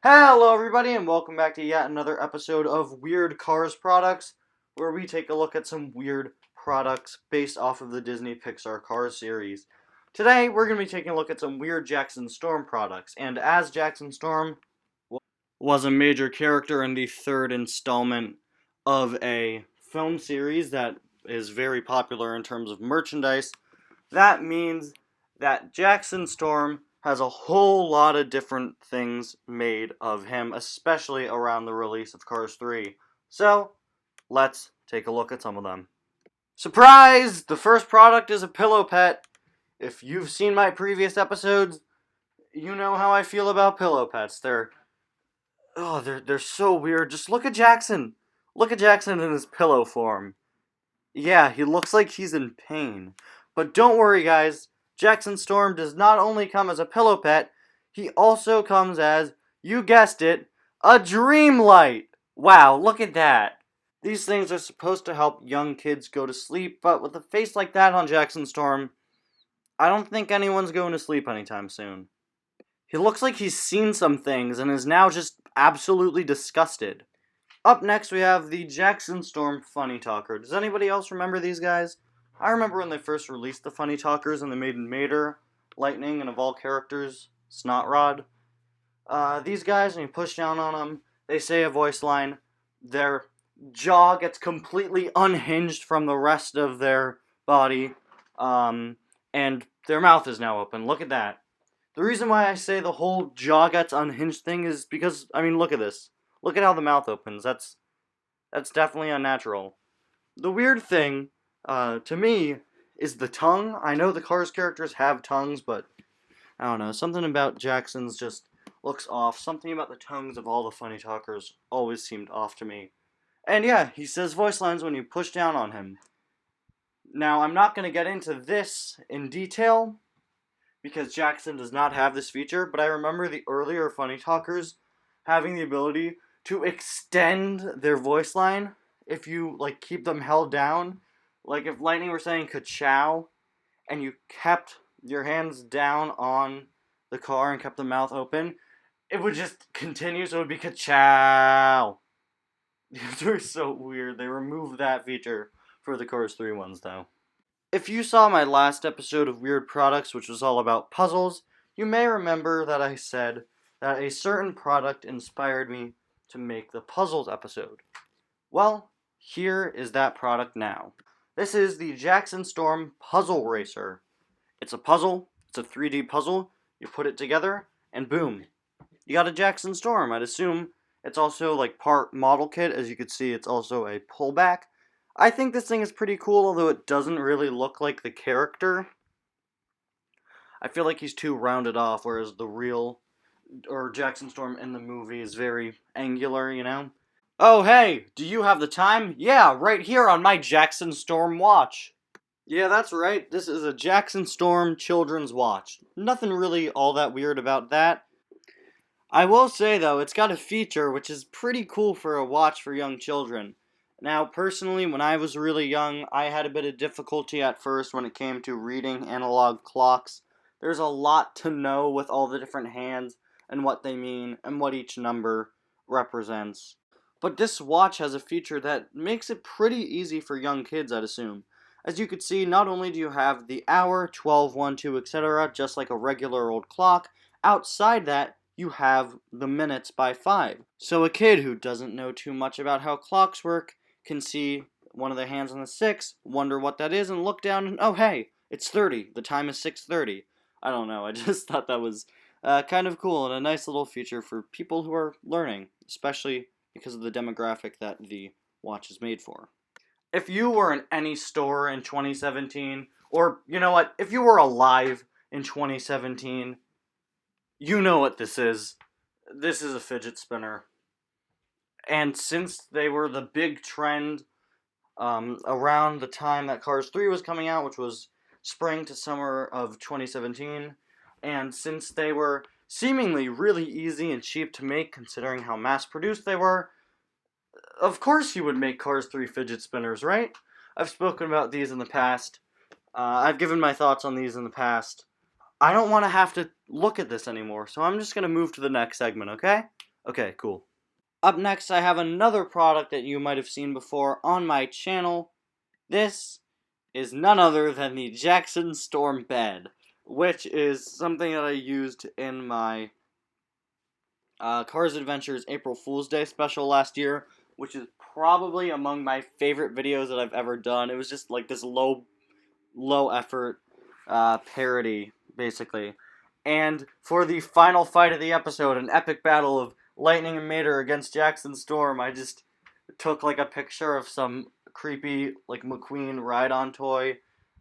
Hello, everybody, and welcome back to yet another episode of Weird Cars Products, where we take a look at some weird products based off of the Disney Pixar Cars series. Today, we're going to be taking a look at some weird Jackson Storm products, and as Jackson Storm was a major character in the third installment of a film series that is very popular in terms of merchandise, that means that Jackson Storm has a whole lot of different things made of him, especially around the release of Cars 3. So, let's take a look at some of them. Surprise! The first product is a pillow pet. If you've seen my previous episodes, you know how I feel about pillow pets. They're so weird. Just look at Jackson. Look at Jackson in his pillow form. Yeah, he looks like he's in pain. But don't worry, guys. Jackson Storm does not only come as a pillow pet, he also comes as, you guessed it, a dream light. Wow, look at that. These things are supposed to help young kids go to sleep, but with a face like that on Jackson Storm, I don't think anyone's going to sleep anytime soon. He looks like he's seen some things and is now just absolutely disgusted. Up next, we have the Jackson Storm Funny Talker. Does anybody else remember these guys? I remember when they first released the Funny Talkers and they made Mater, Lightning, and of all characters, Snot Rod. These guys, when you push down on them, they say a voice line. Their jaw gets completely unhinged from the rest of their body, and their mouth is now open. Look at that. The reason why I say the whole jaw gets unhinged thing is because, look at this. Look at how the mouth opens. That's definitely unnatural. The weird thing, to me, is the tongue. I know the Cars characters have tongues, but I don't know. Something about Jackson's just looks off. Something about the tongues of all the funny talkers always seemed off to me. And yeah, he says voice lines when you push down on him. Now, I'm not going to get into this in detail, because Jackson does not have this feature, but I remember the earlier funny talkers having the ability to extend their voice line if you keep them held down. Like if Lightning were saying ka-chow and you kept your hands down on the car and kept the mouth open, it would just continue, so it would be ka-chow. These were so weird. They removed that feature for the Cars 3 ones, though. If you saw my last episode of Weird Products, which was all about puzzles, you may remember that I said that a certain product inspired me to make the puzzles episode. Well, here is that product now. This is the Jackson Storm Puzzle Racer. It's a puzzle, it's a 3D puzzle, you put it together, and boom, you got a Jackson Storm. I'd assume it's also part model kit. As you can see, it's also a pullback. I think this thing is pretty cool, although it doesn't really look like the character. I feel like he's too rounded off, whereas the real, or Jackson Storm in the movie is very angular, you know? Oh, hey, do you have the time? Yeah, right here on my Jackson Storm watch. Yeah, that's right, this is a Jackson Storm children's watch. Nothing really all that weird about that. I will say, though, it's got a feature which is pretty cool for a watch for young children. Now, personally, when I was really young, I had a bit of difficulty at first when it came to reading analog clocks. There's a lot to know with all the different hands and what they mean and what each number represents. But this watch has a feature that makes it pretty easy for young kids, I'd assume. As you can see, not only do you have the hour, 12, 1, 2, etc., just like a regular old clock, outside that, you have the minutes by 5. So a kid who doesn't know too much about how clocks work can see one of their hands on the 6, wonder what that is, and look down and, oh hey, it's 30. The time is 6:30. I don't know, I just thought that was kind of cool and a nice little feature for people who are learning, especially because of the demographic that the watch is made for. If you were in any store in 2017, or you know what, if you were alive in 2017, you know what this is. This is a fidget spinner. And since they were the big trend around the time that Cars 3 was coming out, which was spring to summer of 2017, and since they were seemingly really easy and cheap to make considering how mass-produced they were, of course you would make Cars 3 fidget spinners, right? I've spoken about these in the past. I've given my thoughts on these in the past. I don't want to have to look at this anymore, so I'm just going to move to the next segment, okay? Okay, cool. Up next, I have another product that you might have seen before on my channel. This is none other than the Jackson Storm bed, which is something that I used in my Cars Adventures April Fool's Day special last year, which is probably among my favorite videos that I've ever done. It was just like this low effort parody, basically. And for the final fight of the episode, an epic battle of Lightning and Mater against Jackson Storm, I just took like a picture of some creepy like McQueen ride-on toy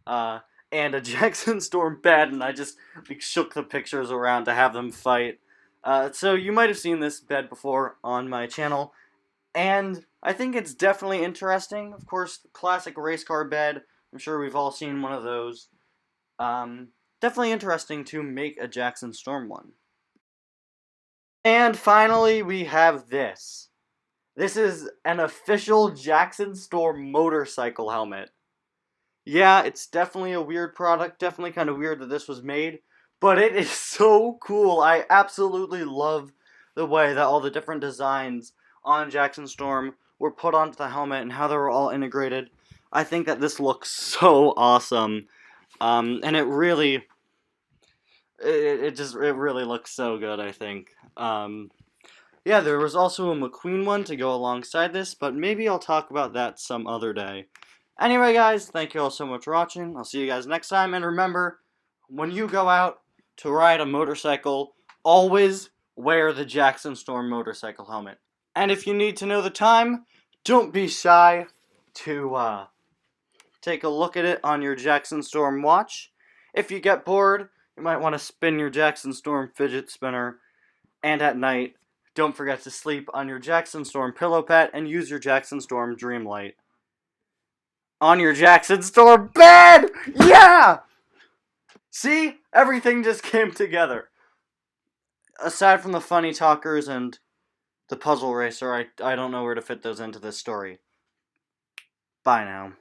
and a Jackson Storm bed, and I just like, shook the pictures around to have them fight. So you might have seen this bed before on my channel, and I think it's definitely interesting. Of course, classic race car bed. I'm sure we've all seen one of those. Definitely interesting to make a Jackson Storm one. And finally, we have this. This is an official Jackson Storm motorcycle helmet. Yeah, it's definitely a weird product. Definitely kind of weird that this was made. But it is so cool. I absolutely love the way that all the different designs on Jackson Storm were put onto the helmet and how they were all integrated. I think that this looks so awesome. And it really, it really looks so good, I think. Yeah, there was also a McQueen one to go alongside this, but maybe I'll talk about that some other day. Anyway, guys, thank you all so much for watching. I'll see you guys next time, and remember, when you go out to ride a motorcycle, always wear the Jackson Storm motorcycle helmet. And if you need to know the time, don't be shy to take a look at it on your Jackson Storm watch. If you get bored, you might want to spin your Jackson Storm fidget spinner. And at night, don't forget to sleep on your Jackson Storm pillow pet and use your Jackson Storm dream light. On your Jackson Storm bed! Yeah! See? Everything just came together. Aside from the funny talkers and the puzzle racer, I don't know where to fit those into this story. Bye now.